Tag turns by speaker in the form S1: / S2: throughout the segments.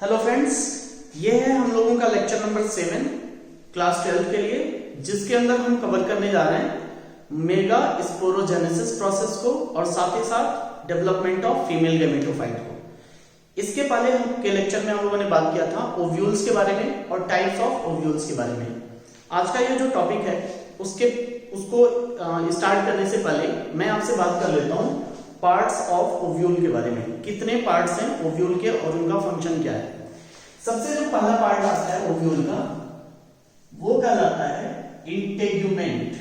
S1: Hello friends, ये है हम लोगों का लेक्चर नंबर 7 क्लास 12 के लिए, जिसके अंदर हम कवर करने जा रहे हैं मेगा स्पोरोजेनेसिस प्रोसेस को और साथ ही साथ डेवलपमेंट ऑफ फीमेल गैमेटोफाइट को। इसके पहले के लेक्चर में हम लोगों ने बात किया था ओव्यूल्स के बारे में और टाइप्स ऑफ ओव्यूल्स के बारे में। आज का ये जो टॉपिक है उसको स्टार्ट करने से पहले मैं आपसे बात कर लेता हूँ पार्ट्स ऑफ ओव्यूल के बारे में। कितने पार्ट्स हैं ओव्यूल के और उनका फंक्शन क्या है। सबसे जो पहला पार्ट आता है ओव्यूल का वो कहलाता है इंटेग्यूमेंट।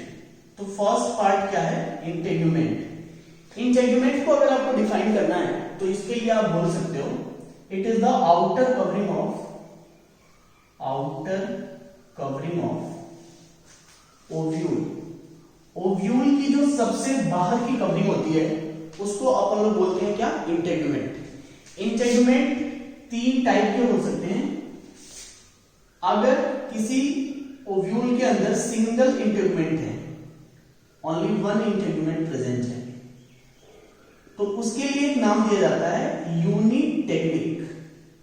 S1: तो फर्स्ट पार्ट क्या है? इंटेग्यूमेंट। इंटेग्यूमेंट को अगर आपको डिफाइन करना है तो इसके लिए आप बोल सकते हो it is the outer covering of ovule. Ovule की जो सबसे बाहर की कवरिंग होती है उसको अपन लोग बोलते हैं क्या? इंटेग्यूमेंट। इंटेग्यूमेंट तीन टाइप के हो सकते हैं। अगर किसी ओव्यूल के अंदर सिंगल इंटेग्यूमेंट है, ओनली वन इंटेग्यूमेंट प्रेजेंट है, तो उसके लिए एक नाम दिया जाता है यूनिटेग्मिक।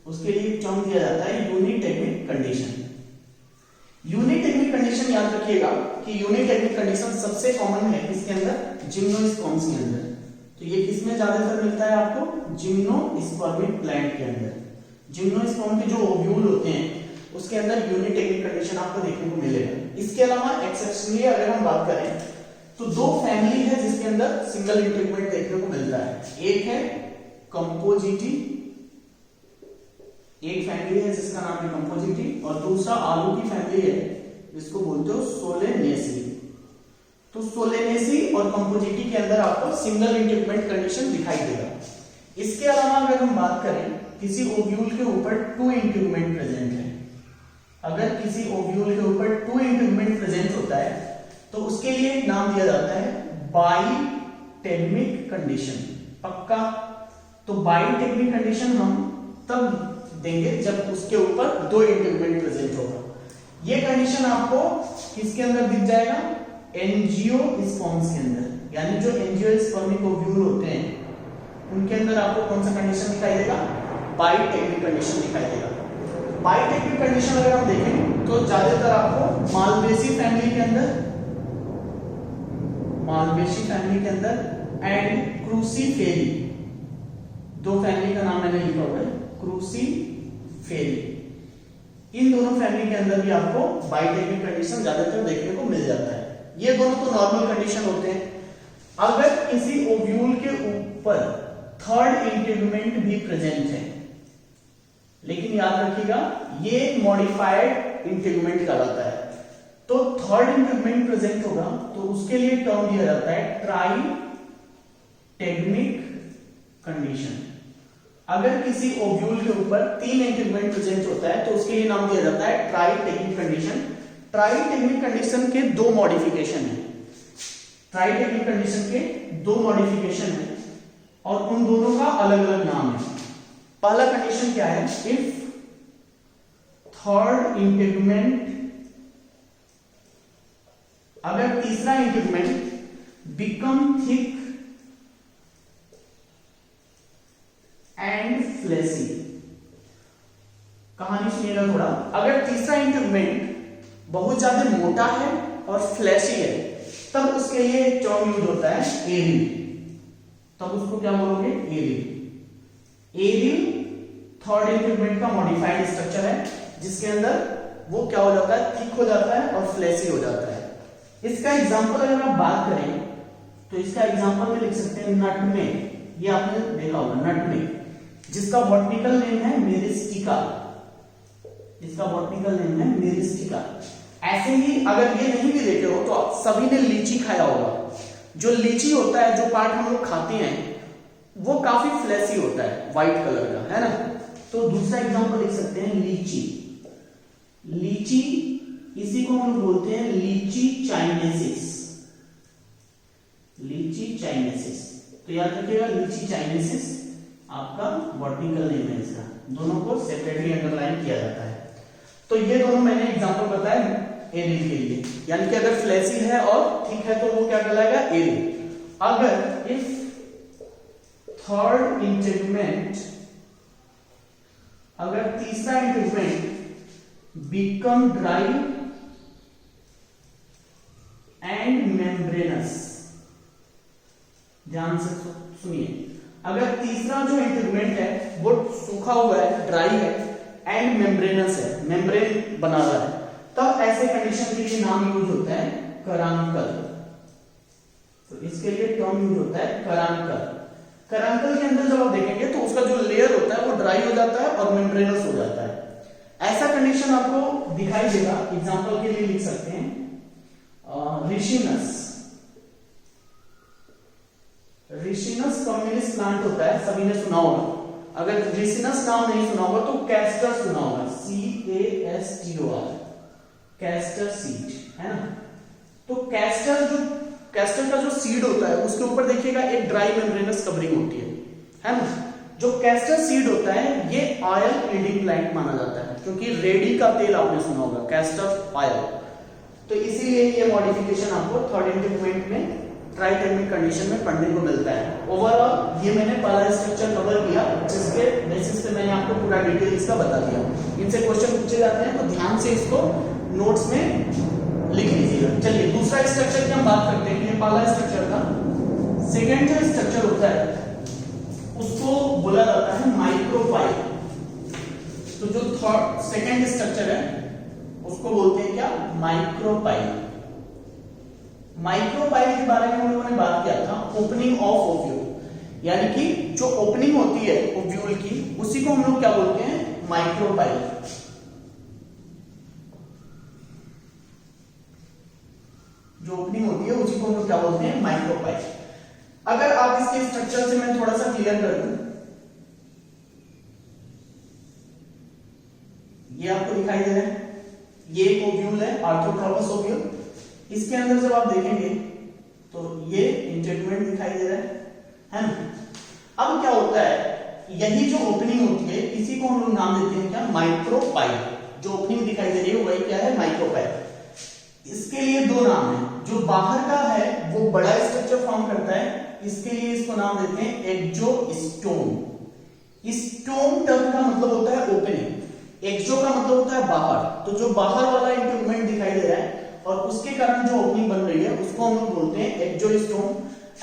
S1: उसके लिए एक टर्म दिया जाता है यूनिटेग्मिक कंडीशन। यूनिटेग्मिक कंडीशन याद रखिएगा कि यूनिटेग्मिक कंडीशन सबसे कॉमन है किसके अंदर? जिम्नोस्पर्म्स के अंदर। तो ये किसमें ज्यादातर मिलता है आपको? जिम्नोस्पर्मिक प्लांट के अंदर। जिम्नोस्पर्म के जो ओव्यूल होते हैं उसके अंदर यूनिटेग्मिक कंडीशन आपको देखने को मिलेगा। इसके अलावा एक्सेप्शनली अगर हम बात करें तो दो फैमिली है जिसके अंदर सिंगल इंटेग्यूमेंट देखने को मिलता है। एक है कंपोजिटी, एक फैमिली है जिसका नाम है कंपोजिटी, और दूसरा आलू की फैमिली है जिसको बोलते हो सोलेनेसी। तो सोलेनेसी और कंपोजिटी के अंदर आपको सिंगल इंटेग्यूमेंट कंडीशन दिखाई देगा। इसके अलावा अगर हम बात करें किसी ओव्यूल के ऊपर टू इंटेग्यूमेंट प्रेजेंट है, अगर किसी ओव्यूल के ऊपर टू इंटेग्यूमेंट प्रेजेंट होता है तो उसके लिए एक नाम दिया जाता है बाइटेग्मिक कंडीशन। पक्का? तो बाइटेग्मिक कंडीशन हम तब देंगे जब उसके ऊपर दो इंटेग्यूमेंट प्रेजेंट होगा। ये कंडीशन आपको किसके अंदर दिख जाएगा? एंजियोस्पर्म्स के अंदर। यानी जो एंजियोस्पर्मिक ओव्यूल होते हैं उनके अंदर आपको कौन सा कंडीशन दिखाई देगा? बाइटेग्मिक कंडीशन दिखाई देगा। बाइटेग्मिक कंडीशन अगर हम देखें तो ज्यादातर आपको मालवेसी फैमिली के अंदर एंड क्रूसीफेरी, दो फैमिली का नाम मैंने लिखा हुआ है क्रूसीफेरी, इन दोनों फैमिली के अंदर भी आपको बाइटेग्मिक कंडीशन ज्यादातर देखने को मिल जाता है। ये दोनों तो नॉर्मल कंडीशन होते हैं। अगर किसी ओव्यूल के ऊपर थर्ड इंटेग्यूमेंट भी प्रेजेंट है, लेकिन याद रखिएगा ये एक मॉडिफाइड इंटेग्यूमेंट कहलाता है, तो थर्ड इंटेग्यूमेंट प्रेजेंट होगा तो उसके लिए टर्म दिया जाता है ट्राइटेग्मिक कंडीशन। अगर किसी ओव्यूल के ऊपर तीन इंटेग्यूमेंट प्रेजेंट होता है तो उसके लिए नाम दिया जाता है ट्राइटेग्मिक कंडीशन। ट्राइटेग्मिक कंडीशन के दो मॉडिफिकेशन है। ट्राइटेग्मिक कंडीशन के दो मॉडिफिकेशन है और उन दोनों का अलग अलग नाम है। पहला कंडीशन क्या है? इफ थर्ड इंटेग्यूमेंट, अगर तीसरा integument become thick and fleshy. कहानी सुनिएगा थोड़ा। अगर तीसरा इंटेग्यूमेंट बहुत ज्यादा मोटा है और फ्लैशी है तब उसके लिए एक टर्म यूज होता है एरिल। तब उसको क्या बोलोगे? एरिल। एरिल थर्ड इंटेग्यूमेंट का मॉडिफाइड स्ट्रक्चर है जिसके अंदर वो क्या हो जाता है? थिक हो जाता है और फ्लैशी हो जाता है। इसका एग्जांपल अगर आप बात करें तो इसका एग्जांपल में लिख सकते हैं नटमेग। ये आपने देखा होगा नटमेग, जिसका बॉटनिकल नेम है मेरिस्टिका। इसका बॉटनिकल नेम है मेरिस्टिका। ऐसे ही अगर ये नहीं भी देखे हो तो सभी ने लीची खाया होगा। जो लीची होता है, जो पार्ट हम लोग खाते हैं, वो काफी फ्लैशी होता है, व्हाइट कलर का, है ना? तो दूसरा एग्जांपल लिख सकते हैं लीची। लीची, इसी को हम लोग बोलते हैं लीची चाइनेसिस। लीची चाइनेसिस। तो याद रखिएगा लीची चाइनेसिस आपका बॉटनिकल नेम है इसका। दोनों को सेपरेटली अंडरलाइन किया जाता है। तो ये दोनों मैंने एग्जांपल बताए एरिल के लिए, यानी कि अगर फ्लैशी है और थिक है तो वो क्या कहलाएगा? एरिल। अगर इफ थर्ड इंटेग्यूमेंट अगर तीसरा integument become dry and membranes, ध्यान से सुनिए, अगर तीसरा जो इंटीग्यूमेंट है वो सूखा हुआ है, ड्राई है एंड मेम्ब्रेनस है, मेम्ब्रेन बना रहा है, तब ऐसे कंडीशन के लिए नाम यूज होता है करांकल। तो इसके लिए टर्म यूज होता है करांकल। करांकल के अंदर जब आप देखेंगे तो उसका जो लेयर होता है वो ड्राई हो जाता है और मेम्ब्रेनस हो जाता है। ऐसा कंडीशन आपको दिखाई देगा, एग्जांपल के लिए लिख सकते हैं रिशिनस। रिशिनस कम्युनिस प्लांट होता है, सभी ने सुना होगा। अगर रिशिनस नाम नहीं सुना होगा तो कैस्टर सुना होगा, CASTOR, कैस्टर सीड, है ना। तो कैस्टर का जो सीड होता है उसके ऊपर देखिएगा एक ड्राई मेम्ब्रेनस कवरिंग होती है ना। जो कैस्टर सीड होता है ये ऑयल यील्डिंग प्लांट माना जाता है, क्योंकि रेडी का तेल आपने सुना होगा, कैस्टर ऑयल। तो इसीलिए ये मॉडिफिकेशन आपको थर्ड इंटीग्यूमेंट में ट्राइथर्मिक कंडीशन में पढ़ने को मिलता है। ओवरऑल ये मैंने पहला स्ट्रक्चर कवर किया, जिसके बेसिस पे मैंने आपको पूरा डिटेल इसका बता दिया। इनसे क्वेश्चन पूछे जाते हैं तो ध्यान से इसको नोट्स में लिख लीजिएगा। चलिए दूसरा स्ट्रक्चर की हम बात करते हैं। ये पहला स्ट्रक्चर था। सेकेंड जो स्ट्रक्चर होता है उसको बोला जाता है माइक्रोपाइल। तो जो थर्ड सेकेंड स्ट्रक्चर है उसको बोलते हैं क्या, माइक्रोपाइल। माइक्रोपाइल के बारे में हम लोगों ने बात किया था, ओपनिंग ऑफ ओव्यूल, यानी कि जो ओपनिंग होती है ओव्यूल की उसी को हम लोग क्या बोलते हैं, माइक्रोपाइल। जो ओपनिंग होती है उसी को हम लोग क्या बोलते हैं, माइक्रोपाइल। अगर आप इसके स्ट्रक्चर से मैं थोड़ा सा क्लियर कर दूं, ये आपको दिखाई दे रहा है, ये एक ओव्यूल है, ऑर्थोट्रोपस ओव्यूल। इसके अंदर जब आप देखेंगे तो ये इंटीग्यूमेंट दिखाई दे रहा है ना। अब क्या होता है, यही जो ओपनिंग होती है इसी को हम लोग नाम देते हैं क्या, माइक्रोपाइल। जो ओपनिंग दिखाई दे रही है वही क्या है, माइक्रोपाइल। इसके लिए दो नाम है, जो बाहर का है वो बड़ा स्ट्रक्चर फॉर्म करता है, इसके लिए इसको नाम देते हैं एक्सोस्टोम। स्टोम टर्म का मतलब होता है ओपनिंग, एक्सो का मतलब होता है बाहर। तो जो बाहर वाला इंटीग्यूमेंट दिखाई दे रहा है और उसके कारण जो ओपनिंग बन रही है उसको हम लोग बोलते हैं एक्सोस्टोम।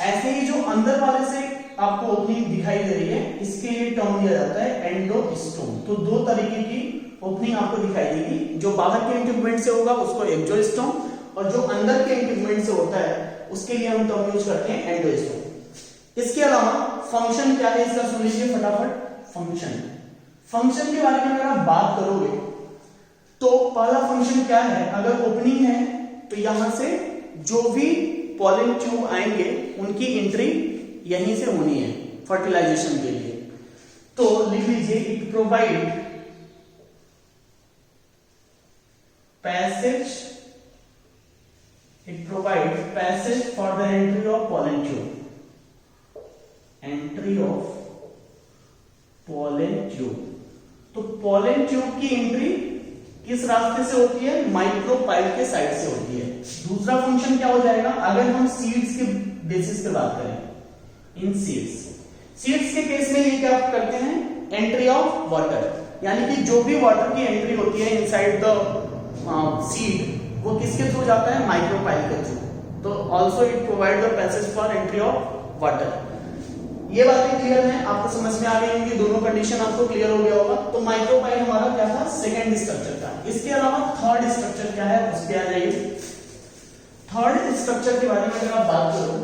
S1: ऐसे ही जो अंदर वाले से आपको ओपनिंग दिखाई दे रही है इसके लिए टर्म दिया जाता है एंडोस्टोम। तो दो तरीके की ओपनिंग आपको दिखाई देगी, जो बाहर के इंटीग्यूमेंट से होगा उसको एक्सोस्टोम, और जो अंदर के इंटीग्यूमेंट से होता है उसके लिए हम टर्म यूज करते हैं एंडोस्टोम। इसके अलावा फंक्शन क्या है इसका सुन लीजिए फटाफट। फंक्शन के बारे में अगर आप बात करोगे तो पहला फंक्शन क्या है, अगर ओपनिंग है तो यहां से जो भी पॉलन ट्यूब आएंगे उनकी एंट्री यहीं से होनी है फर्टिलाइजेशन के लिए। तो लिख लीजिए, it provide passage for the entry of pollen tube. तो पॉलन ट्यूब की एंट्री किस रास्ते से होती है, माइक्रोपाइल के साइड से होती है। दूसरा फंक्शन क्या हो जाएगा, अगर हम सीड्स के बेसिस पे बात करें, इन सीड्स के केस में ये क्या करते हैं, एंट्री ऑफ वाटर, यानी कि जो भी वाटर की एंट्री होती है इनसाइड द सीड वो किसके थ्रू जाता है, माइक्रोपाइल के थ्रू। तो also it provide the passage for entry of water. ये बातें क्लियर हैं, आपको समझ में आ गई होंगी, दोनों कंडीशन आपको क्लियर हो गया होगा। तो माइक्रोपाइल हमारा क्या था, सेकंड स्ट्रक्चर था। इसके अलावा थर्ड स्ट्रक्चर क्या है उस पे आ जाइए। थर्ड स्ट्रक्चर के बारे में अगर आप बात करो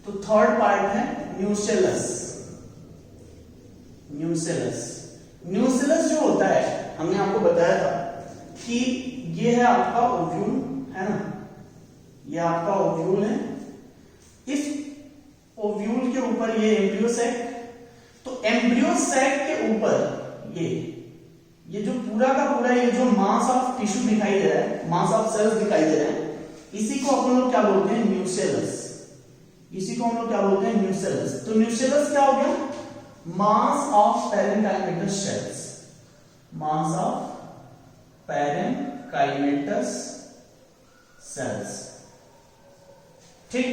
S1: तो थर्ड पार्ट है न्यूसेलस। न्यूसेलस जो होता है हमने आपको बताया था कि ये है आपका ओव्यूल, है ना, ये आपका ओव्यूल है। इस ओव्यूल के ऊपर ये एम्ब्रियो सैक, तो एम्ब्रियो सैक के ऊपर ये जो पूरा का पूरा ये जो मास ऑफ टिश्यू दिखाई दे रहा है, मास ऑफ सेल्स दिखाई दे रहे हैं, इसी को अपन लोग क्या बोलते हैं, न्यूसेलस। इसी को हम लोग क्या बोलते हैं, न्यूसेलस। तो न्यूसेलस क्या हो गया, mass of parenchymatous sales, mass of parenchymatous sales, ठीक,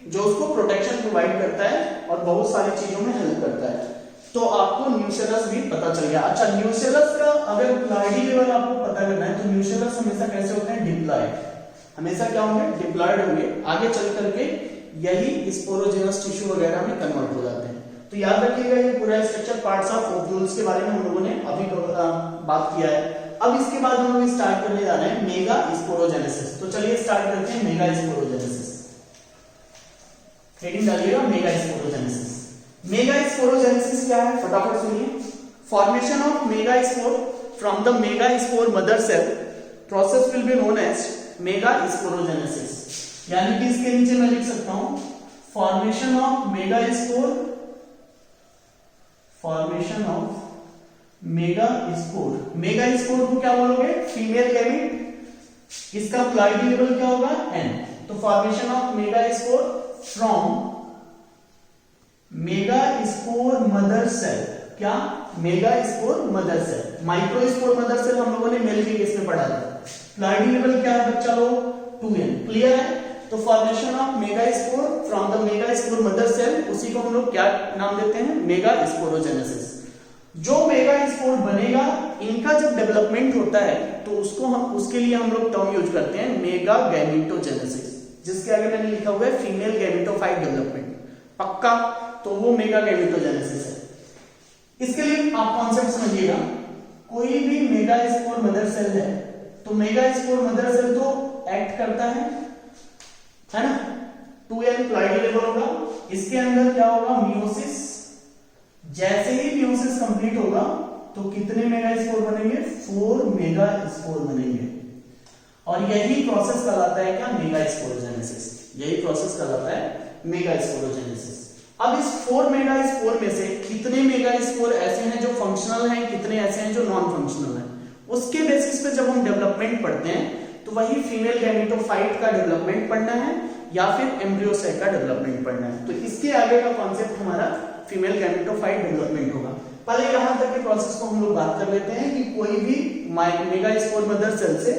S1: जो उसको प्रोटेक्शन प्रोवाइड करता है और बहुत सारी चीजों में हेल्प करता है। तो आपको न्यूसेलस भी पता चल गया। अच्छा, न्यूसेलस का अगर प्लाइडी लेवल आपको पता करना है तो न्यूसेलस हमेशा कैसे होते हैं, डिप्लॉयड, हमेशा क्या होंगे, डिप्लॉयड होंगे। आगे चल करके यही स्पोरोजेनस टिश्यू वगैरह में कन्वर्ट हो जाते हैं। तो याद रखिएगा ये पूरा स्ट्रक्चर पार्ट्स ऑफ ओव्यूल्स के बारे में हम लोगों ने अभी बात किया है। अब इसके बाद हम लोग स्टार्ट करने जा रहे हैं मेगा स्पोरोजेनेसिस। तो चलिए स्टार्ट करते हैं मेगा स्पोरोजेनेसिस। हेडिंग डालिएगा मेगा स्पोरोजेनेसिस। मेगा स्पोरोजेनेसिस क्या है, फटाफट सुनिए। Formation of mega spore from the mega spore mother cell process will be known as mega sporogenesis. यानी कि इसके नीचे मैं लिख सकता हूं formation of mega spore, formation of mega spore. Mega spore को क्या बोलोगे, फीमेल गैमेट। इसका प्लाइडी लेवल क्या होगा, n। तो formation of mega spore from mega spore mother cell, क्या, mega spore mother cell. Microspore mother cell हम लोगों ने मेल के केस में पढ़ा था। प्लाइडी लेवल क्या है बच्चा लोग, 2n, क्लियर है। तो formation of mega spore from the mega spore mother cell, उसी को हम लोग क्या नाम देते हैं, मेगा स्पोरोजेनेसिस। जो मेगा स्पोर बनेगा, इनका जब डेवलपमेंट होता है तो उसको हम, उसके लिए हम लोग टर्म यूज करते हैं मेगा गैमेटोजेनेसिस, जिसके आगे मैंने लिखा हुआ है फीमेल गैमेटोफाइट डेवलपमेंट, पक्का। तो वो मेगा गैमेटोजेनेसिस है। इसके लिए आप कॉन्सेप्ट समझिएगा। कोई भी मेगा स्पोर मदर सेल है तो मेगा स्पोर मदर सेल तो एक्ट करता है ना, 2n प्लाइडी लेवल होगा। इसके अंदर क्या होगा, मियोसिस। जैसे ही मियोसिस कंप्लीट होगा तो कितने मेगा स्पोर बनेंगे, 4 मेगा स्पोर बनेंगे। और यही प्रोसेस कहलाता है क्या, मेगा स्पोरोजेनेसिस। यही प्रोसेस कहलाता है मेगा स्पोरोजेनेसिस। अब इस 4 मेगा स्पोर में से कितने मेगा स्पोर ऐसे हैं जो फंक्शनल हैं, कितने ऐसे हैं जो नॉन फंक्शनल हैं, उसके बेसिस पे जब हम डेवलपमेंट पढ़ते हैं तो वही फीमेल गैमेटोफाइट का डेवलपमेंट पढ़ना है या फिर एम्ब्रियो सेल का डेवलपमेंट पढ़ना है। तो इसके आगे का कॉन्सेप्ट हमारा फीमेल गैमेटोफाइट डेवलपमेंट होगा। पहले यहां तक के प्रोसेस को हम लोग बात कर लेते हैं कि कोई भी मेगा स्पोर मदर सेल से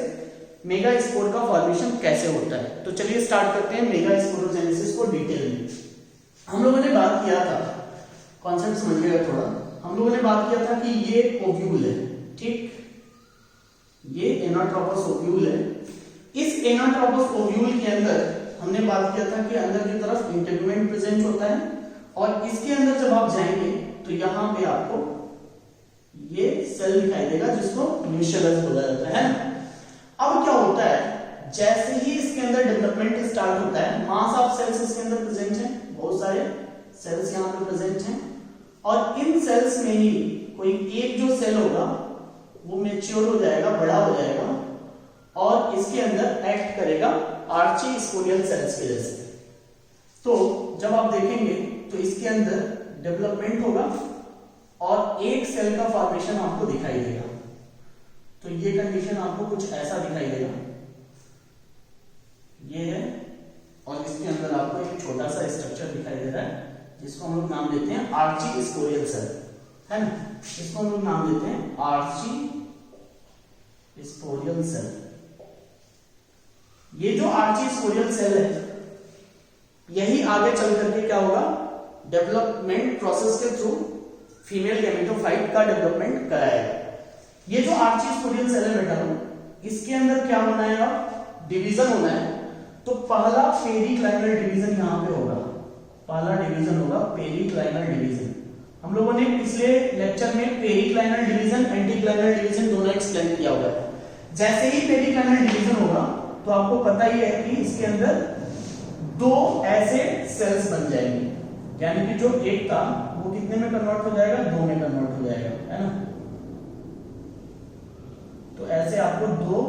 S1: मेगा स्पोर का फॉर्मेशन कैसे होता है। तो चलिए स्टार्ट करते हैं मेगा स्पोरोजेनेसिस को डिटेल में। हम लोगों ने बात किया था, कॉन्सेप्ट समझिएगा थोड़ा। हम लोगों ने बात किया था कि ये ओव्यूल है, ठीक, ये एनाट्रोपस ओव्यूल है। इस एनाट्रोपस ओव्यूल के अंदर हमने बात किया था कि अंदर की तरफ इंटेगुमेंट प्रेजेंट होता है और इसके अंदर जब आप जाएंगे तो यहां पे आपको ये सेल दिखाई देगा जिसको न्यूसेलस बोला जाता है। अब क्या होता है, जैसे ही इसके अंदर डेवलपमेंट स्टार्ट होता है, मास ऑफ सेल्स इसके अंदर प्रेजेंट है, बहुत सारे सेल्स यहां पे प्रेजेंट हैं और इन सेल्स में ही कोई एक जो सेल होगा वो मैच्योर हो जाएगा, बड़ा हो जाएगा और इसके अंदर एक्ट करेगा आर्ची स्पोरियल सेल्स के जैसे। तो जब आप देखेंगे तो इसके अंदर डेवलपमेंट होगा और एक सेल का फॉर्मेशन आपको दिखाई देगा। तो ये कंडीशन आपको कुछ ऐसा दिखाई देगा, ये है, और इसके अंदर आपको एक छोटा सा स्ट्रक्चर दिखाई दे रहा है जिसको हम लोग नाम देते हैं आर्ची स्पोरियल सेल, है ना। इसको हम लोग नाम देते हैं आर्ची स्पोरियल सेल। ये जो आर्ची स्पोरियल सेल है यही आगे चल करके क्या होगा, डेवलपमेंट प्रोसेस के थ्रू फीमेल गैमेटोफाइट का डेवलपमेंट कराएगा। ये जो आर्ची स्पोरियल सेल है बेटा, इसके अंदर क्या होना है, डिवीजन होना है। तो पहला पेरिक्लाइनल डिवीजन यहां पे होगा, पहला डिवीजन होगा पेरिक्लाइनल डिवीजन। हम लोगों ने पिछले लेक्चर में पेरिक्लाइनल डिवीजन, एंटीक्लाइनल डिवीजन दोनों एक्सप्लेन किया हुआ है। जैसे ही पेरिक्लाइनल डिवीजन होगा तो आपको पता ही है कि इसके अंदर 2 ऐसे सेल्स बन जाएंगे, यानी कि जो एक था वो कितने में कन्वर्ट हो जाएगा, 2 में कन्वर्ट हो जाएगा, है ना। तो ऐसे आपको 2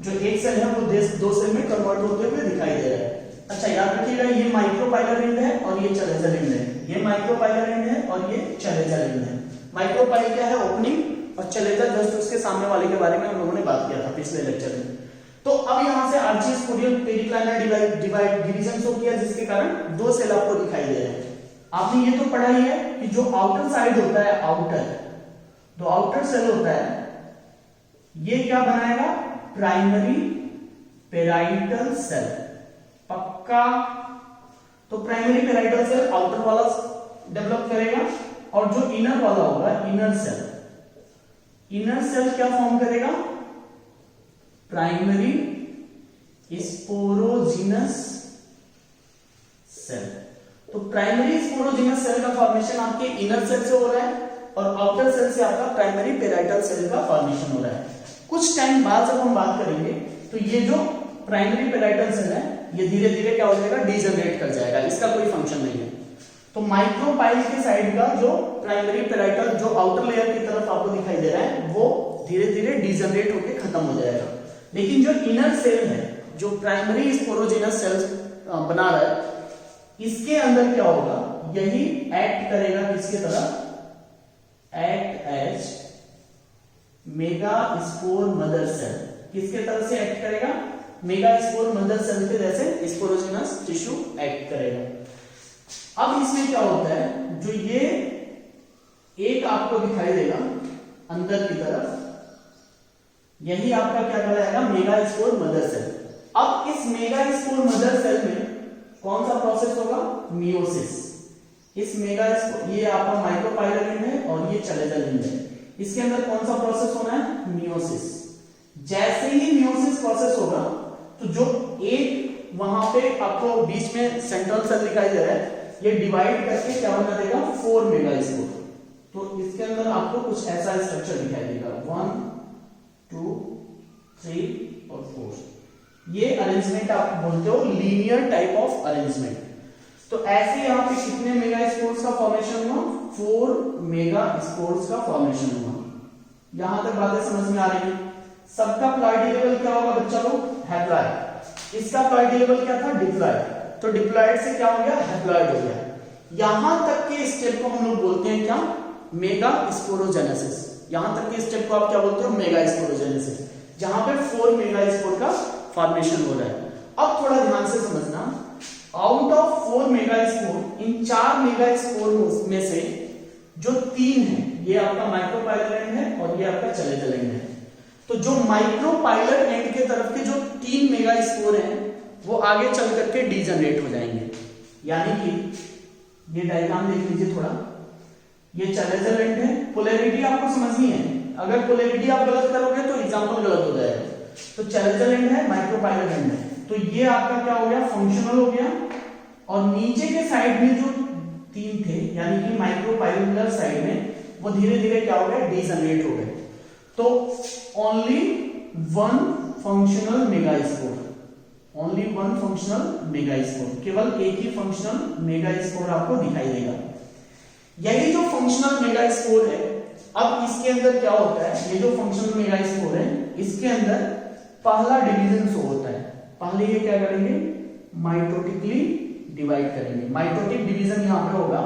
S1: जो एक सेल है वो 2 सेल में कन्वर्ट होते हुए दिखाई दे रहा है। अच्छा याद रखिएगा, ये माइक्रोपाइलर एंड है और ये चलेजर एंड है। ये माइक्रोपाइलर एंड है और ये चलेजर एंड है। माइक्रोपाइल क्या है, ओपनिंग, और चलेजर जस्ट उसके सामने वाले के बारे में हम लोगों ने बात किया था पिछले लेक्चर में। तो अब यहां से आर्ची स्पोरियल पेरिक्लाइनल डिवीजन शो किया जिसके कारण 2 सेल आपको दिखाई दे रहे हैं। आपने ये तो पढ़ा ही है कि जो आउटर साइड होता है, जो आउटर सेल होता है, ये क्या बनाएगा, प्राइमरी पेराइटल सेल, पक्का। तो प्राइमरी पेराइटल सेल आउटर वाला डेवलप करेगा और जो इनर वाला होगा इनर सेल, इनर सेल क्या फॉर्म करेगा? Primary sporogenous cell. तो प्राइमरी स्पोरोजिनस सेल का फॉर्मेशन आपके इनर सेल से हो रहा है और आउटर सेल से आपका प्राइमरी पेराइटल सेल का फॉर्मेशन हो रहा है। कुछ टाइम बाद जब हम बात करेंगे तो ये जो प्राइमरी पेराइटल सेल है ये धीरे धीरे क्या हो जाएगा? डीजनरेट कर जाएगा, इसका कोई फंक्शन नहीं है। तो माइक्रोपाइल के साइड का जो प्राइमरी पेराइटल जो आउटर लेयर की तरफ आपको दिखाई दे रहा है वो धीरे धीरे डीजनरेट होकर खत्म हो जाएगा। लेकिन जो इनर सेल है जो प्राइमरी स्पोरोजिनस सेल बना रहा है इसके अंदर क्या होगा? यही एक्ट करेगा किसके तरफ? Act as mega spore mother cell. किसके तरफ से एक्ट करेगा? मेगा स्पोर मदर सेल के जैसे स्पोरोजिनस टिश्यू एक्ट करेगा। अब इसमें क्या होता है? जो ये एक आपको दिखाई देगा अंदर की तरफ, यही आपका क्या कहलाएगा? Mega spore mother cell. अब इस मेगा स्पोर मदर सेल में कौन सा प्रोसेस होगा? मियोसिस। इस मेगा ये आपका माइक्रोपाइलर एंड है और ये चलेजल एंड है। इसके अंदर कौन सा प्रोसेस होना है? मियोसिस। जैसे ही मियोसिस प्रोसेस होगा तो जो एक वहां पे आपको बीच में सेंट्रल सेल दिखाई दे रहा है ये डिवाइड करके क्या बना देगा? 4 मेगा स्पोर। तो इसके अंदर आपको कुछ ऐसा स्ट्रक्चर दिखाई देगा 1 2 3 और 4। ये अरेंजमेंट आप बोलते हो लीनियर टाइप ऑफ अरेंजमेंट। तो ऐसे यहां पे कितने मेगा स्पोर्स का फॉर्मेशन हुआ? 4 मेगा स्पोर्स का फॉर्मेशन हुआ। यहां तक बातें समझ में आ रही है? सबका प्लॉइडी लेवल क्या होगा बच्चा लोग? हैप्लॉइड। इसका प्लॉइडी लेवल क्या था? डिप्लॉइड। तो डिप्लॉइड से क्या हो गया? हैप्लॉइड हो गया। यहां तक के स्टेप को हम लोग बोलते हैं क्या? Mega sporogenesis. यहां तक के स्टेप को आप क्या बोलते हो? मेगा स्पोरोजेनेसिस, जहां पे 4 मेगा स्पोर का फॉर्मेशन हो रहा है। अब थोड़ा ध्यान से समझना, out of 4 mega spore, in 4 mega spore में से जो 3 है ये आपका माइक्रोपाइलर एंड है और ये आपका चलेजल एंड है। तो जो माइक्रोपाइलर एंड के तरफ के जो 3 मेगा स्पोर हैं वो आगे चल करके डीजनरेट हो जाएंगे। यानी कि ये डायग्राम देख लीजिए थोड़ा, ये चलेजल एंड है। पोलैरिटी आपको समझनी है, अगर पोलैरिटी आप गलत करोगे तो एग्जांपल गलत हो जाएगा। तो चलेजल एंड है, माइक्रोपाइलर एंड है। तो ये आपका क्या हो गया? फंक्शनल हो गया। और नीचे के साइड में जो 3 थे यानी कि माइक्रोपाइलर साइड में वो धीरे धीरे क्या हो गए? डीजनरेट हो गए। तो only 1 functional mega spore, only 1 functional mega spore, केवल एक ही फंक्शनल मेगा स्पोर आपको दिखाई देगा। यही जो फंक्शनल मेगा स्पोर है, अब इसके अंदर क्या होता है? ये जो फंक्शनल मेगा स्पोर है इसके अंदर पहला डिवीजन शो होता है। पहले ये क्या करेंगे? माइटोटिकली डिवाइड करेंगे। माइटोटिक डिवीजन यहां पे होगा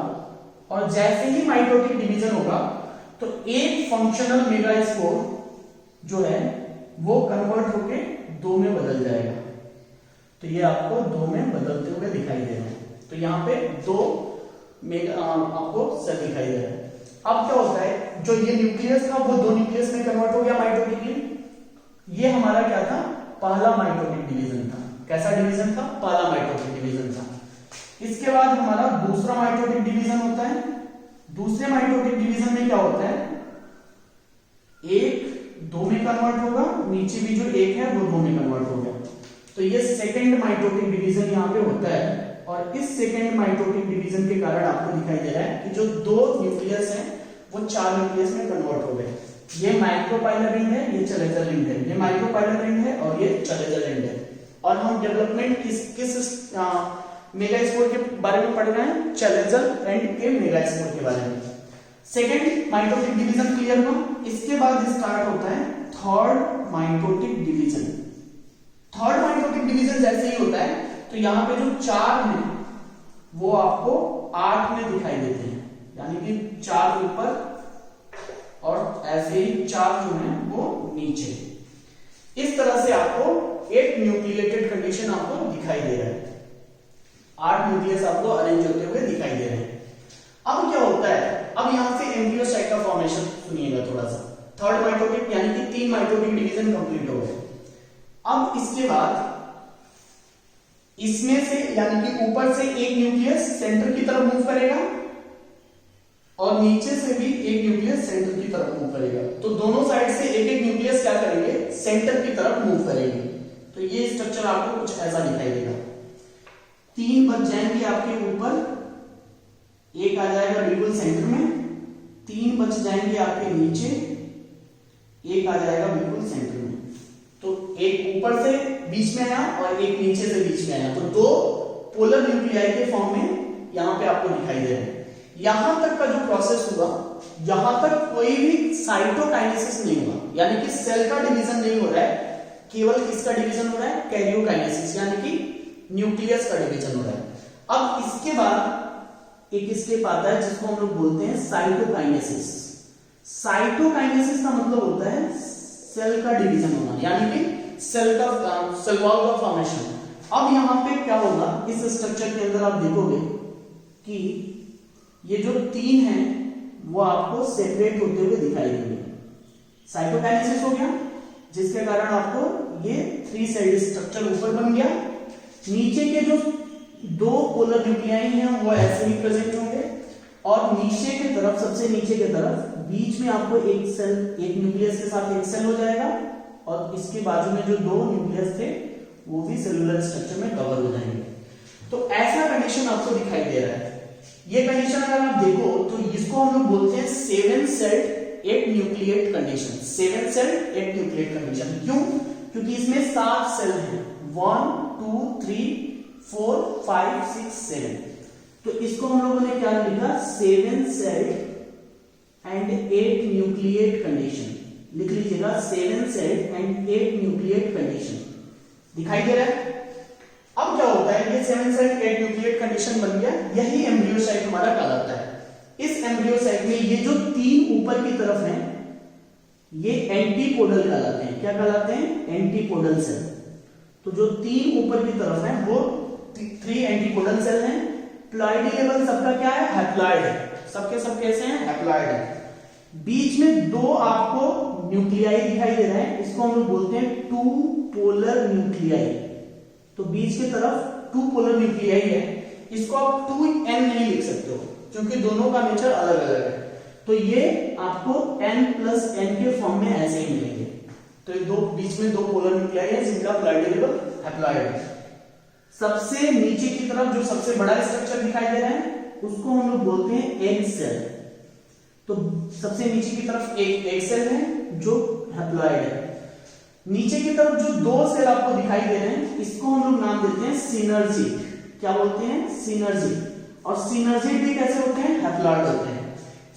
S1: और जैसे ही माइटोटिक डिवीजन होगा तो एक फंक्शनल मेगा स्पोर जो है वो कन्वर्ट होके 2 में बदल जाएगा। तो ये आपको 2 में बदलते हुए दिखाई दे रहे हैं। तो यहाँ पे 2 मेगा आपको सेल दिखाई दे रहा है। अब क्या होता है? जो ये न्यूक्लियस था वो 2 न्यूक्लियस में कन्वर्ट हो गया माइटोटिकली। ये हमारा क्या था? पहला माइटोटिक डिवीजन था। कैसा डिवीजन था? पहला माइटोटिक डिवीजन था। इसके बाद हमारा दूसरा माइटोटिक डिवीजन होता है। दूसरे माइटोटिक डिवीजन में क्या होता है? 1 2 में कन्वर्ट होगा, नीचे भी जो 1 है वो 2 में कन्वर्ट हो गया। तो ये सेकेंड माइटोटिक डिवीजन यहाँ पे होता है। और इस सेकेंड माइटोटिक डिवीजन के कारण आपको दिखाई दे रहा है कि जो 2 न्यूक्लियस हैं वो 4 न्यूक्लियस में कन्वर्ट हो गए। ये माइक्रोपाइलर रिंग है, ये चलेजल रिंग है। ये माइक्रोपाइलर रिंग है और ये चलेजल रिंग है। और हम डेवलपमेंट किस मेगा स्पोर के बारे में पढ़ रहे हैं? चलेजल एंड के मेगा स्पोर के बारे में। सेकेंड माइटोटिक डिवीजन क्लियर हुआ। इसके बाद स्टार्ट होता है third mitotic division. Third mitotic division जैसे ही होता है तो यहाँ पे जो 4 हैं वो आपको 8 में दिखाई देते हैं, यानी कि 4 ऊपर और ऐसे ही 4 जो है वो नीचे। इस तरह से आपको एक न्यूक्लिएटेड कंडीशन आपको दिखाई दे रहा है। 8 न्यूक्लियस आपको अरेंज होते हुए दिखाई दे रहे हैं। अब क्या होता है? अब यहां से एम्ब्रियोसाइट का फॉर्मेशन सुनिएगा थोड़ा सा। थर्ड माइटोटिक यानी कि 3 माइटोटिक डिवीजन कंप्लीट हो गए। अब इसके बाद इसमें से यानी कि ऊपर से एक न्यूक्लियस सेंटर की तरफ मूव करेगा और नीचे से भी एक न्यूक्लियस सेंटर की तरफ मूव करेगा। तो दोनों साइड से एक एक न्यूक्लियस क्या करेंगे, सेंटर की तरफ मूव करेंगे। तो ये स्ट्रक्चर आपको कुछ ऐसा दिखाई देगा। 3 बच जाएंगे आपके ऊपर, एक आ जाएगा बिल्कुल सेंटर में, 3 बच जाएंगे आपके नीचे, एक आ जाएगा बिल्कुल सेंटर में। तो एक ऊपर से बीच में आया और एक नीचे से बीच में आया, तो 2 पोलर न्यूक्लियाई के फॉर्म में यहां पे आपको दिखाई दे रहे हैं। यहां तक का जो प्रोसेस हुआ, यहां तक कोई भी साइटोकाइनेसिस नहीं हुआ, यानी कि सेल का डिवीजन नहीं हो रहा है, केवल किसका डिवीजन हो रहा है, कैरियोकाइनेसिस, यानी कि न्यूक्लियस का डिवीजन हो रहा है। अब इसके बाद एक स्टेप आता है जिसको हम लोग बोलते हैं साइटोकाइनेसिस। साइटोकाइनेसिस का मतलब होता है सेल का डिवीजन होना, यानी कि सेल वॉल का फॉर्मेशन। अब यहां पे क्या होगा, इस स्ट्रक्चर के अंदर आप देखोगे कि ये जो 3 हैं वो आपको सेपरेट होते हुए दिखाई देंगे। साइटोकाइनेसिस हो गया, जिसके कारण आपको ये 3 सेल स्ट्रक्चर ऊपर बन गया। नीचे के जो 2 पोलर न्यूक्लियाई हैं वो ऐसे ही प्रेजेंट होंगे, और नीचे की तरफ, सबसे नीचे की तरफ बीच में आपको एक सेल, एक न्यूक्लियस के साथ एक सेल हो जाएगा, और इसके बाजू में जो 2 न्यूक्लियस थे वो भी सेलुलर स्ट्रक्चर में कवर हो जाएंगे। तो ऐसा कंडीशन आपको दिखाई दे रहा है। ये कंडीशन अगर आप देखो तो इसको हम लोग बोलते हैं 7 sailed 8 nucleate condition. 7 sailed 8 nucleate condition क्यों? क्योंकि इसमें 7 सेल हैं, 1 2 3 4 5 6 7। तो इसको हम लोगों ने क्या लिखा, 7 सेल्ड एंड 8 न्यूक्लिएट कंडीशन। लिख लीजिएगा 7 सेल्ड एंड 8 न्यूक्लिएट कंडीशन। दिखाई दे रहा है? अब क्या होता है, ये 7 सेल 8 न्यूक्लिएट कंडीशन बन गया, यही एम्ब्रियो साइट हमारा कहलाता है। इस एम्ब्रियो साइट में ये जो 3 ऊपर की तरफ हैं ये एंटीपोडल कहलाते हैं। क्या कहलाते हैं? Antipodal cell. तो जो 3 ऊपर की तरफ हैं वो 3 एंटीपोडल सेल हैं। प्लॉइडी लेवल सबका क्या है, हैप्लॉइड है, सबके सब कैसे हैं, हैप्लॉइड है। बीच में 2 आपको न्यूक्लियाई दिखाई दे रहे हैं, इसको हम लोग बोलते हैं 2 पोलर न्यूक्लियाई। तो बीच की तरफ 2 पोलर न्यूक्लियाई है, इसको आप 2n नहीं लिख सकते हो क्योंकि दोनों का नेचर अलग अलग है। तो ये आपको n+n के फॉर्म में ऐसे ही मिलेंगे। तो ये बीच में 2 पोलर न्यूक्लियाई है जिनका प्लॉइडी लेवल हैप्लॉइड है। सबसे नीचे की तरफ जो सबसे बड़ा स्ट्रक्चर दिखाई दे रहा है उसको हम लोग बोलते हैं एग सेल। तो सबसे नीचे की तरफ एक एग सेल है जो हैप्लॉइड है। नीचे की तरफ जो 2 सेल आपको दिखाई दे रहे हैं इसको हम लोग नाम देते हैं सिनर्जिड। क्या बोलते हैं? सिनर्जिड। और सिनर्जिड भी कैसे होते हैं? हैप्लॉइड होते हैं।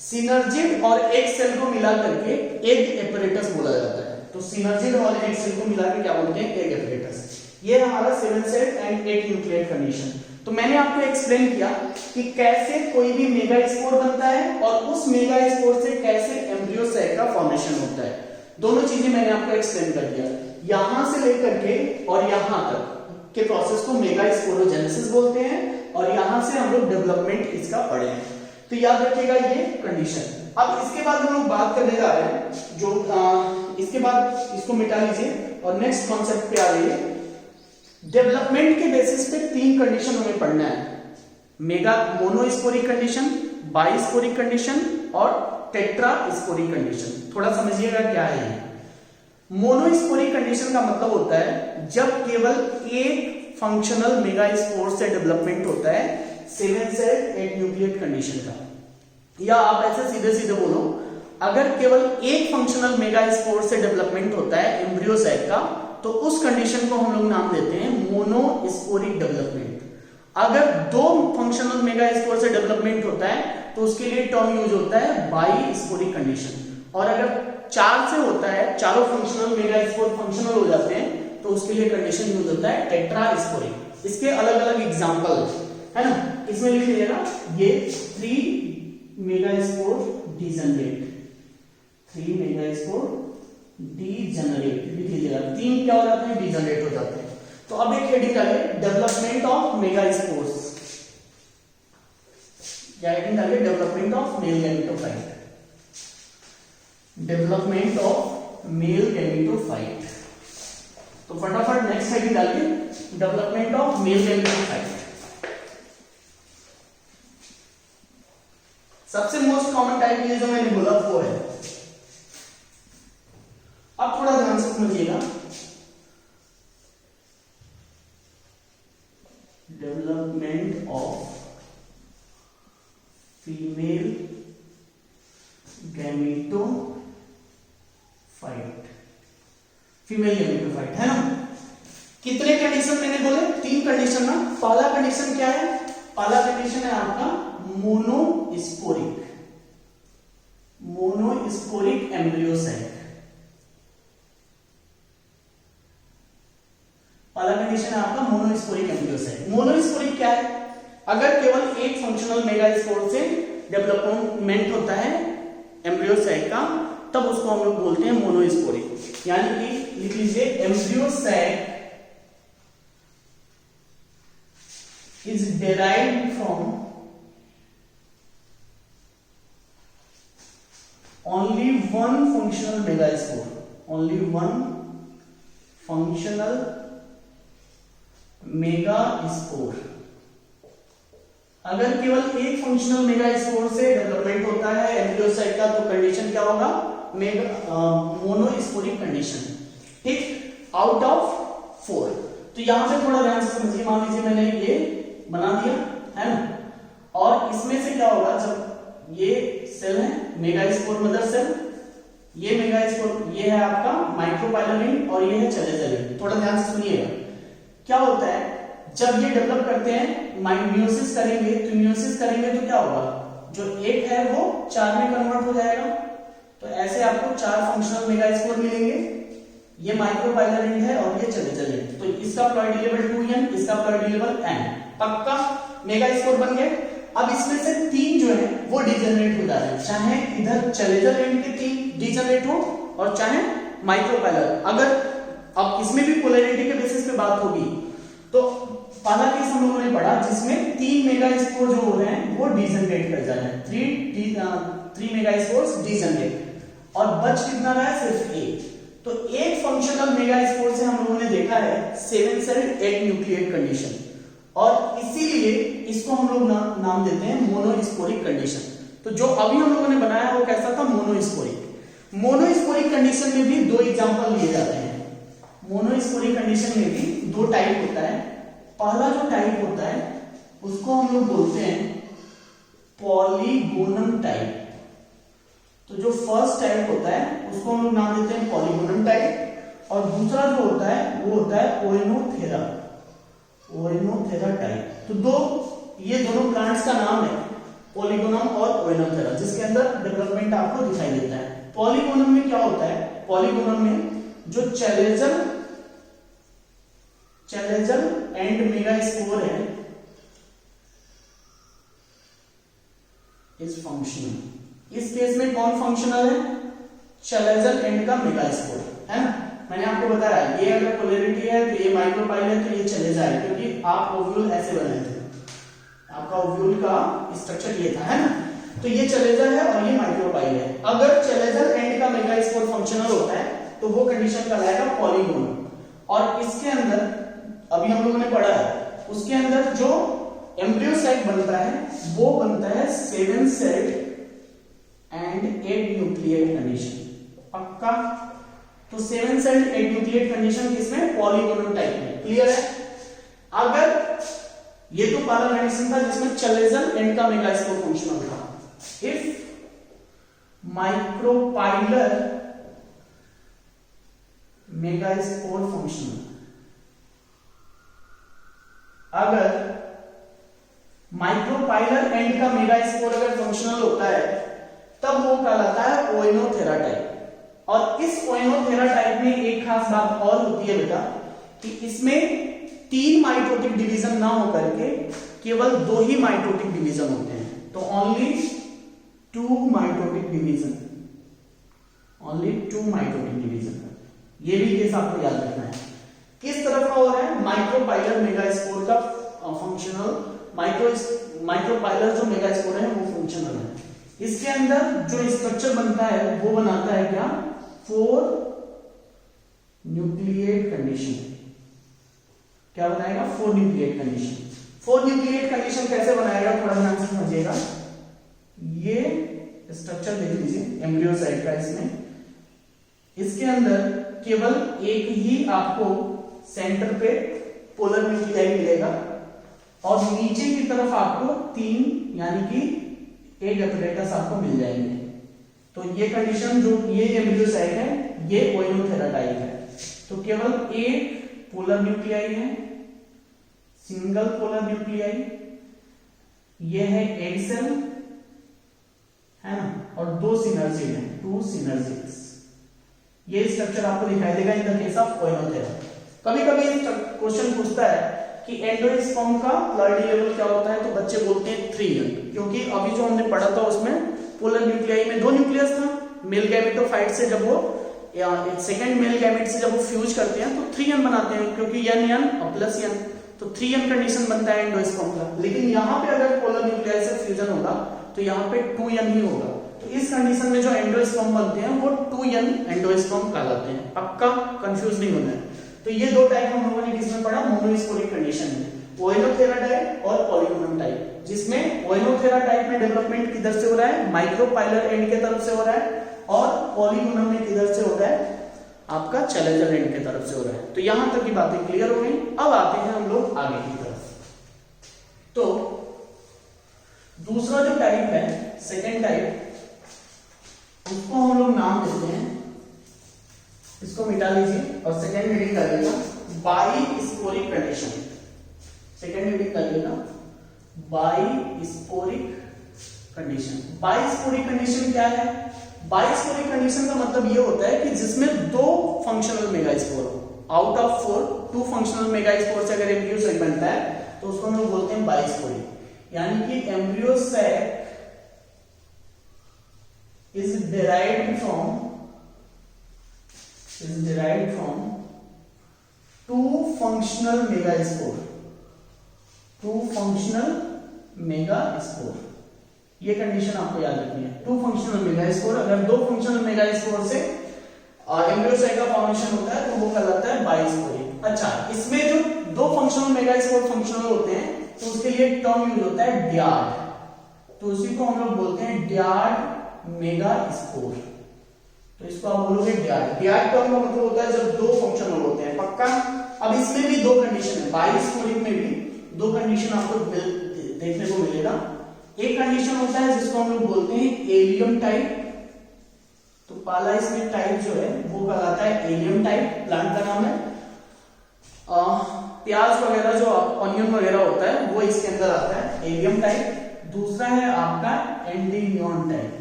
S1: सिनर्जिड और एग सेल को मिला करके एग एपरेटस बोला जाता है। तो सिनर्जिड और एग सेल को मिला के क्या बोलते हैं? Egg apparatus. ये हमारा 7 सेल एंड 8 न्यूक्लिएट कंडीशन। तो मैंने आपको एक्सप्लेन किया कि कैसे कोई भी मेगा स्पोर बनता है और उस मेगा स्पोर से कैसे एम्ब्रियो साइट का फॉर्मेशन होता है। दोनों चीजें मैंने आपको एक्सप्लेन कर दिया। यहां से लेकर के और यहां तक के प्रोसेस को मेगा स्पोरोजेनेसिस बोलते हैं, और यहां से हम लोग डेवलपमेंट इसका पढ़े हैं। तो याद रखिएगा ये कंडीशन। अब इसके बाद हम लोग बात करने जा रहे हैं जो इसके बाद इसको मिटा लीजिए और नेक्स्ट कॉन्सेप्ट पे आ जाइए। डेवलपमेंट के बेसिस पे 3 कंडीशन हमें पढ़ना है, मेगा मोनोस्पोरिक कंडीशन, बाइस्पोरिक कंडीशन और टेट्रास्पोरिक कंडीशन। थोड़ा समझिएगा क्या है ये। मोनोस्पोरिक कंडीशन का मतलब होता है जब केवल एक फंक्शनल मेगा स्पोर से डेवलपमेंट होता है 7 सेल 8 न्यूक्लिएट कंडीशन का। या आप ऐसे सीधे सीधे बोलो, अगर केवल एक फंक्शनल मेगा स्पोर से डेवलपमेंट होता है एम्ब्रियो साइट का तो उस कंडीशन को हम लोग नाम देते हैं मोनोस्पोरिक डेवलपमेंट। अगर 2 फंक्शनल मेगा स्पोर से डेवलपमेंट होता है तो उसके लिए टर्म यूज होता है बाइस्पोरिक कंडीशन। और अगर 4 से होता है, चारों फंक्शनल मेगा स्पोर फंक्शनल हो जाते हैं तो उसके लिए कंडीशन यूज होता है टेट्रास्पोरिक। इसके अलग अलग एग्जांपल है ना, इसमें लिख लीजिएगा ये 3 mega spore degenerate, 3 mega spore degenerate लिख लीजिएगा। 3 क्या हो जाते हैं? डीजनरेट हो जाते हैं। तो अब एक हेडिंग डालिए, डेवलपमेंट ऑफ मेगा स्पोर्स। क्या हेडिंग डालिए? Development of male gametophyte. Development of male gametophyte. तो फटाफट नेक्स्ट हेडिंग डालिए, डेवलपमेंट ऑफ मेल गैमेटोफाइट। सबसे मोस्ट कॉमन टाइप ये जो मैंने बोला वो है। अब थोड़ा ध्यान से समझिएगा, development of female gametophyte, female gametophyte है ना। कितने कंडीशन मैंने बोले? 3 कंडीशन ना। पहला कंडीशन क्या है? पहला कंडीशन है आपका मोनोस्पोरिक, मोनोस्पोरिक एम्ब्रियोसाइट। पहला कंडीशन है आपका मोनोस्पोरिक एम्ब्रियोसाइट। मोनोस्पोरिक क्या है? अगर केवल एक फंक्शनल मेगास्पोर से डेवलपमेंट होता है एम्ब्रियोसाइट का, तब उसको हम लोग बोलते हैं मोनोस्पोरिक। यानी कि लिख लीजिए, एम्ब्रियोसाइट is derived from only one functional megaspore, only one functional megaspore। अगर केवल एक फंक्शनल मेगास्पोर से डेवलपमेंट होता है एम्ब्रियोसाइट का, तो कंडीशन क्या होगा? Monosporic condition. ठीक, आउट ऑफ 4। तो यहां पे थोड़ा ध्यान से समझिए। मान लीजिए मैंने ये बना दिया है ना, और इसमें से क्या होगा, जब ये सेल है मेगास्पोर मदर सेल, ये मेगास्पोर, ये है आपका माइक्रोपाइलर रिंग और ये है चलेजर रिंग। थोड़ा ध्यान से सुनिएगा, क्या होता है जब ये डेवलप करते हैं, म्यूसिस करेंगे, तो म्यूसिस करेंगे तो क्या होगा, जो एक है वो 4 में कन्वर्ट हो जाएगा। तो ऐसे आपको 4 फंक्शनल मेगास्पोर मिलेंगे। ये माइक्रोपाइलर रिंग है और ये चलेजर रिंग। तो इसका प्लॉइड लेवल 2n, इसका प्लॉइड लेवल n, पक्का मेगास्पोर बन गए। अब इसमें से 3 जो है वो डिजेनरेट हो जा रहे हैं, चाहे इधर चलेजर रिंग के 3 डिजेनरेट हो और चाहे माइक्रोपाइलर। अगर अब इसमें भी पोलैरिटी के बेसिस पे बात होगी, तो पहला केस हम लोगों ने पढ़ा जिसमें 3 मेगास्पोर जो हो रहे हैं वो डिजेनरेट कर जा रहे हैं, 3 मेगास्पोर्स डिजेनरेट, और बच कितना रहा है? सिर्फ 1। तो एक फंक्शनल मेगास्पोर से हम लोगों ने देखा है 7 सेल 8 न्यूक्लिएट कंडीशन, और इसीलिए इसको हम लोग नाम देते हैं मोनोस्पोरिक कंडीशन। तो जो अभी हम लोगों ने बनाया वो कैसा था? मोनोस्पोरिक। मोनोस्पोरिक कंडीशन में भी 2 एग्जांपल लिए जाते हैं। मोनोस्पोरिक कंडीशन में भी 2 टाइप होता है। पहला जो टाइप होता है उसको हम लोग बोलते हैं पॉलीगोनम टाइप। तो जो फर्स्ट टाइप होता है उसको हम लोग नाम देते हैं पॉलीगोनम टाइप, और दूसरा जो होता है वो होता है ओएनोथेरा, ओएनोथेरा टाइप। तो ये दोनों प्लांट्स का नाम है, पॉलीगोनम और ओएनोथेरा, जिसके अंदर डेवलपमेंट आपको दिखाई देता है। पॉलीगोनम में क्या होता है? पॉलीगोनम में जो चलेजल एंड मेगास्पोर है इज फंक्शनल। इस केस में कौन फंक्शनल है? चलेजल एंड का मेगास्पोर, है ना। मैंने आपको बताया ये अगर पोलैरिटी है तो ये माइक्रोपाइल है, तो ये चले जाए, क्योंकि आप ओव्यूल ऐसे बनाए थे, आपका ओव्यूल का स्ट्रक्चर ये था, है ना। तो ये चलेजर है और ये माइक्रोपाइल है। अगर चलेजर एंड का मेगास्पोर फंक्शनल होता है तो वो कंडीशन कहलाएगा पॉलीगोनम। और इसके अंदर अभी हम लोगों ने पढ़ा है, उसके अंदर जो एम्ब्रियोसाइट बनता है वो बनता है 7 सेल्ड एंड 8 न्यूक्लिएट कंडीशन, पक्का। तो 7 सेल्ड 8 न्यूक्लिएट कंडीशन किसमें? पॉलीगोनल टाइप में, क्लियर है। अगर ये तो पहला कंडीशन था जिसमें चलेजल एंड का मेगास्पोर फंक्शनल था। इफ माइक्रोपाइलर मेगास्पोर फंक्शनल, अगर माइक्रोपाइलर एंड का मेगास्पोर अगर फंक्शनल होता है तब वो कहलाता है ओएनोथेरा टाइप। और इस ओएनोथेरा टाइप में एक खास बात और होती है बेटा, कि इसमें 3 माइटोटिक डिवीजन ना होकर के केवल 2 ही माइटोटिक डिवीजन होते हैं। तो only 2 mitotic division, only 2 mitotic division. ये भी केस आपको याद रखना है। किस तरफ का हो रहा है? माइक्रोपाइलर मेगास्पोर का फंक्शनल, माइक्रोपाइलर जो मेगास्पोर है वो फंक्शनल है। इसके अंदर जो स्ट्रक्चर बनता है वो बनाता है क्या? 4 न्यूक्लिएट कंडीशन। क्या बनाएगा? 4 न्यूक्लिएट कंडीशन। 4 न्यूक्लिएट कंडीशन कैसे बनाएगा थोड़ा ध्यान से समझिएगा। ये स्ट्रक्चर देख लीजिए एम्ब्रियो साइट का। इसमें इसके अंदर केवल एक ही आपको सेंटर पे पोलर न्यूक्लियाई मिलेगा और नीचे की तरफ आपको 3 यानी कि एक एपरेटस आपको मिल जाएंगे। तो ये कंडीशन जो ये एम्ब्रियो साइट है ये ओइनोथेरा टाइप है। तो केवल एक पोलर न्यूक्लियाई है, सिंगल पोलर न्यूक्लियाई, ये है एग सेल है ना, और 2 सिनर्जिड है, 2 सिनर्जिड्स। ये स्ट्रक्चर आपको दिखाई देगा इन द केस ऑफ ओइनोथेरा। कभी कभी क्वेश्चन पूछता है कि एंडोस्पर्म का प्लॉइडी लेवल क्या होता है, तो बच्चे बोलते हैं 3n, क्योंकि अभी जो हमने पढ़ा था उसमें पोलर न्यूक्लियाई में 2 न्यूक्लियस था। मेल गैमेटोफाइट से जब वो सेकेंड मेल गैमेट से जब वो फ्यूज करते हैं तो 3n बनाते हैं, क्योंकि n प्लस n, तो 3n कंडीशन बनता है एंडोस्पर्म का। लेकिन यहाँ पे अगर पोलर न्यूक्लियाई से फ्यूजन होगा तो यहाँ पे 2n ही होगा। तो इस कंडीशन में जो एंडोस्पर्म बनते हैं वो 2n एंडोस्पर्म कहलाते हैं। पक्का कंफ्यूज नहीं होना है। तो ये 2 टाइप हम लोगों ने किसमें पढ़ा, मोनोस्पोरिक कंडीशन में, ओइनोथेरा टाइप और पॉलीगोनम टाइप। जिसमें ओइनोथेरा टाइप में डेवलपमेंट किधर से हो रहा है, माइक्रोपाइलर एंड के तरफ से हो रहा है, और पॉलीगोनम में किधर से हो रहा है, आपका चैलेंजर एंड के तरफ से हो रहा है। तो यहां तक की बातें क्लियर हो गई। अब आते हैं हम लोग आगे की तरफ। तो दूसरा जो टाइप है, सेकेंड टाइप, उसको हम लोग नाम देते हैं, इसको मिटा लीजिए और सेकेंड रीडिंग करिएगा बाइस्पोरिक कंडीशन। सेकेंड रीडिंग करिएगा बाइस्पोरिक कंडीशन। बाइस्पोरिक कंडीशन क्या है? बाइस्पोरिक कंडीशन का मतलब ये होता है कि जिसमें 2 फंक्शनल मेगास्पोर हो। आउट ऑफ 4 2 फंक्शनल मेगास्पोर से अगर एम्ब्रियो सैक बनता है तो उसको हम लोग बोलते हैं बाइस्पोरिक। यानी कि embryo sac is derived from 2 functional megaspore, 2 functional megaspore। ये कंडीशन आपको याद रखनी है। 2 फंक्शनल मेगास्पोर, अगर 2 फंक्शनल मेगास्पोर से एम्ब्रियो सैक का फॉर्मेशन होता है तो वो कहलाता है बाइस्पोरिक। अच्छा, इसमें जो 2 फंक्शनल मेगास्पोर फंक्शनल होते हैं तो उसके लिए एक टर्म यूज होता है डियाड, तो उसी को हम लोग बोलते हैं डियाड मेगास्पोर। तो इसको आप बोलोगे डियाड। डियाड टर्म का मतलब होता है जब 2 फंक्शनल होते हैं। पक्का? अब इसमें भी 2 कंडीशन है, बाइस्पोरिक में भी 2 कंडीशन आपको देखने को मिलेगा। एक कंडीशन होता है जिसको हम लोग बोलते हैं एलियम टाइप। तो पहला इसमें टाइप जो है वो कहलाता है एलियम टाइप, प्लांट का नाम है। प्याज वगैरह जो ऑनियन वगैरह होता है वो इसके अंदर आता है, एलियम टाइप। दूसरा है आपका एंटीनियन टाइप,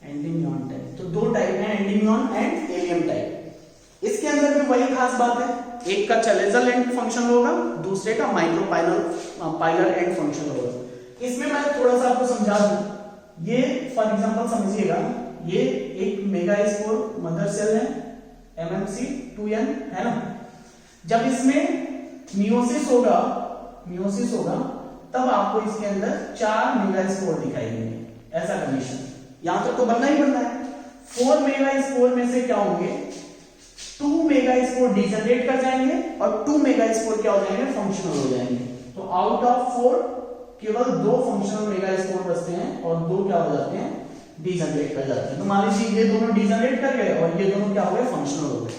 S1: एंटीनियन टाइप। तो 2 टाइप है, एंटीनियन एंड एलियम टाइप। इसके अंदर भी वही खास बात है, एक का चैलेंजर एंड फंक्शन होगा, दूसरे का माइक्रोपाइलर एंड फंक्शन होगा। इसमें मैं थोड़ा सा आपको समझा दूं। ये फॉर एग्जांपल समझिएगा, ये एक मेगास्पोर मदर सेल है, MMC 2n है ना। जब इसमें मियोसिस होगा तब आपको इसके अंदर 4 मेगास्पोर दिखाई देंगे। ऐसा कंडीशन, यहां तक तो बनना ही बनना है। 4 मेगास्पोर में से क्या होंगे, 2 मेगास्पोर डिजनरेट कर जाएंगे और 2 मेगास्पोर क्या हो जाएंगे, फंक्शनल हो जाएंगे। तो आउट ऑफ 4 केवल 2 फंक्शनल मेगास्पोर बचते हैं और 2 क्या हो जाते हैं, डिजनरेट कर जाते हैं। तो मान लीजिए ये दोनों डिजनरेट कर गए और ये दोनों क्या हो गए, फंक्शनल हो गए,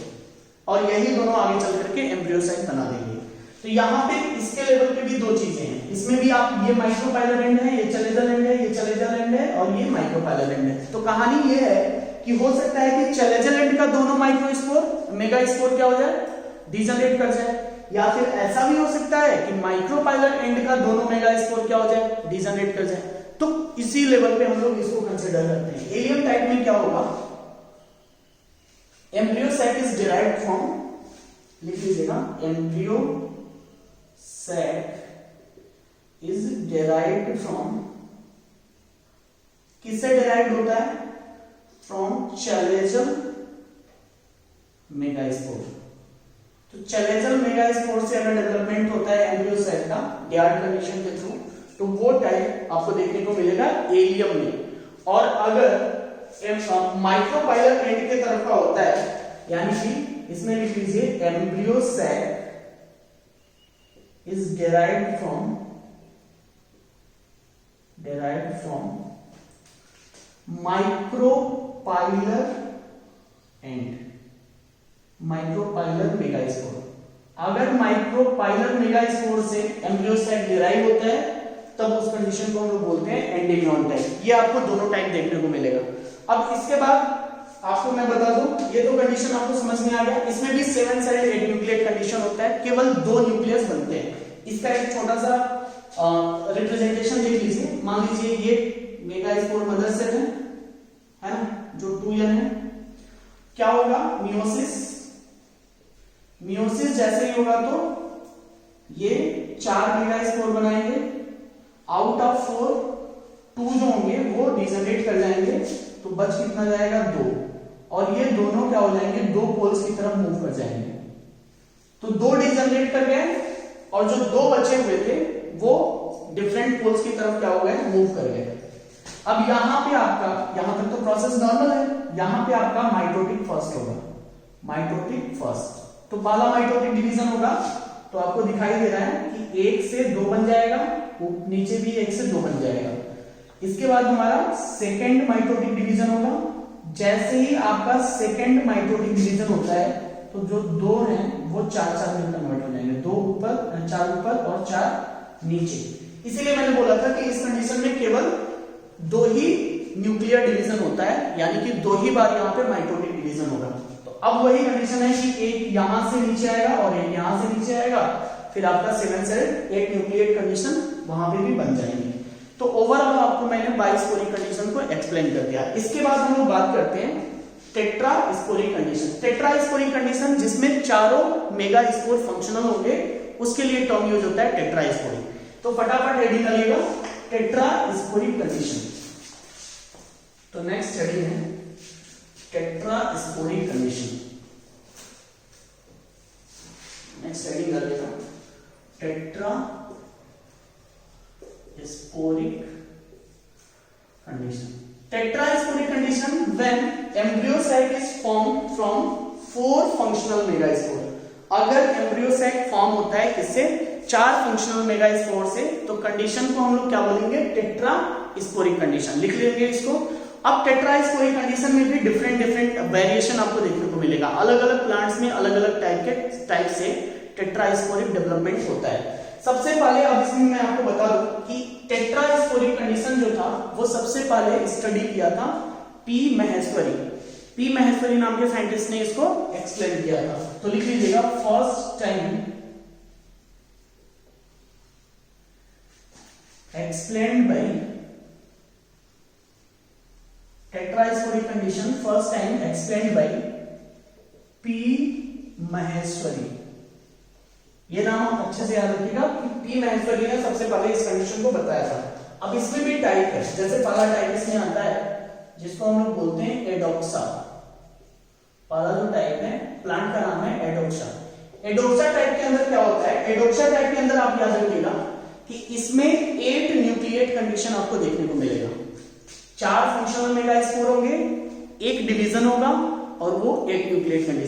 S1: और यही दोनों आगे चल करके एम्ब्रियो सैक बना देंगे। तो यहाँ पे इसके लेवल पे भी 2 चीजें हैं। इसमें भी आप, ये माइक्रोपाइलर एंड है, ये चैलेंजर एंड है, ये चैलेंजर एंड है, और ये माइक्रोपाइलर एंड है। तो कहानी ये है कि हो सकता है कि चैलेंजर एंड का दोनों माइक्रोस्पोर मेगास्पोर क्या हो जाए, डिजनरेट कर जाए, या फिर ऐसा भी हो सकता है कि माइक्रोपाइलर एंड का दोनों मेगास्पोर क्या हो जाए, डिजनरेट कर जाए। तो इसी लेवल पे हम लोग इसको कंसीडर करते हैं। एलियम टाइप में क्या होगा, embryo sac is derived from, लिख लीजिएगा, embryo sac is derived from, किससे डिराइव्ड होता है, फ्रॉम चैलेंजर मेगास्पोर। तो चैलेंजर मेगास्पोर से अगर डेवलपमेंट होता है एम्ब्रियो सैक का डियाड कंडीशन के थ्रू, तो वो टाइप आपको देखने को मिलेगा एलियम में। और अगर माइक्रोपाइलर एंड के तरफ का होता है, यानी कि इसमें लिख लीजिए embryo sac is derived from derived from micropylar and micropylar megaspore. अगर माइक्रोपाइलर मेगास्पोर से एम्ब्रियो सैक डिराइव होता है तब उस कंडीशन को हम लोग बोलते हैं एंडेमियन टाइप। ये आपको दोनों टाइप देखने को मिलेगा। अब इसके बाद आपको मैं बता दूं, ये दो कंडीशन आपको समझ में आ गया। इसमें भी 7 सेल 8 न्यूक्लियेट कंडीशन होता है, केवल 2 न्यूक्लियस बनते हैं। इसका एक छोटा सा रिप्रेजेंटेशन देख लीजिए। मान लीजिए ये मेगास्पोर मदर सेल है ना, जो 2n है। क्या होगा, मियोसिस जैसे ही होगा तो ये 4 मेगास्पोर बनाएंगे। आउट ऑफ 4 2 जो होंगे वो डिजनरेट कर जाएंगे, तो बच कितना जाएगा 2, और ये दोनों क्या हो जाएंगे, 2 पोल्स की तरफ मूव कर जाएंगे। तो 2 डिजनरेट कर गए और जो 2 बचे हुए थे वो डिफरेंट पोल्स की तरफ क्या हो गए, मूव कर गए। अब यहां पे आपका, यहां तक तो प्रोसेस नॉर्मल है, यहां पे आपका माइटोटिक फर्स्ट होगा, माइटोटिक फर्स्ट। तो पहला माइटोटिक डिवीजन होगा, तो आपको दिखाई दे रहा है कि 1 से 2 बन जाएगा, नीचे भी 1 से 2 बन जाएगा। इसके बाद हमारा सेकंड माइटोटिक डिवीजन होगा। जैसे ही आपका सेकंड माइटोटिक डिवीजन होता है तो जो 2 हैं वो 4 में कन्वर्ट हो जाएंगे, 2 ऊपर, 4 ऊपर और 4 नीचे। इसीलिए मैंने बोला था कि इस कंडीशन में केवल 2 ही न्यूक्लियर डिवीजन होता है, यानी कि 2 ही बार यहाँ पे माइटोटिक डिवीजन होगा। तो अब वही कंडीशन है कि एक यहां से नीचे आएगा और एक यहां से नीचे आएगा, फिर आपका 7 सेल 8 न्यूक्लियर कंडीशन वहां पे भी बन जाएंगे। तो ओवरऑल आपको मैंने बाइस्पोरिक कंडीशन को एक्सप्लेन कर दिया। इसके बाद हम लोग बात करते हैं टेट्रास्पोरिक कंडीशन। टेट्रास्पोरिक कंडीशन जिसमें चारों मेगास्पोर फंक्शनल होंगे, उसके लिए टर्म यूज होता है टेट्रास्पोरिक। तो फटाफट हेडिंग डालिएगा, टेट्रास्पोरिक कंडीशन। तो नेक्स्ट हेडिंग है टेट्रास्पोरिक कंडीशन। नेक्स्ट हेडिंग डालिएगा tetrasporic condition. Tetrasporic condition when embryo sac is formed from 4 functional megaspore. अगर एम्ब्रियो सैक फॉर्म होता है किससे, 4 फंक्शनल मेगास्पोर से, तो कंडीशन को हम लोग क्या बोलेंगे, टेट्रास्पोरिक कंडीशन। लिख लेंगे इसको। अब टेट्रास्पोरिक कंडीशन में भी डिफरेंट वेरिएशन आपको देखने को मिलेगा। अलग अलग प्लांट्स में अलग अलग टाइप से टेट्रास्पोरिक डेवलपमेंट होता है। सबसे पहले अब इसमें मैं आपको बता दूं कि टेट्रास्पोरिक कंडीशन जो था वो सबसे पहले स्टडी किया था पी महेश्वरी। पी महेश्वरी नाम के साइंटिस्ट ने इसको एक्सप्लेन किया था। तो लिख लीजिएगा, first time explained bye tetrasporic condition, first time explained by P Maheshwari. ये नाम आप अच्छे से याद रखिएगा कि पी महेश्वरी ने सबसे पहले इस कंडीशन को बताया था। अब इसमें भी टाइप है, जैसे पहला टाइप इसमें आता है जिसको हम लोग बोलते हैं एडोक्सा। पहला जो टाइप है प्लांट का नाम है एडोक्सा। एडोक्सा टाइप के अंदर क्या होता है, एडोक्सा टाइप के अंदर आप याद रखिएगा कि इसमें 8 न्यूक्लियेट कंडीशन आपको देखने को मिलेगा। 4 फंक्शनल मेगास्पोर होंगे, 1 डिवीजन होगा और वो 8 न्यूक्लियेट कंडीशन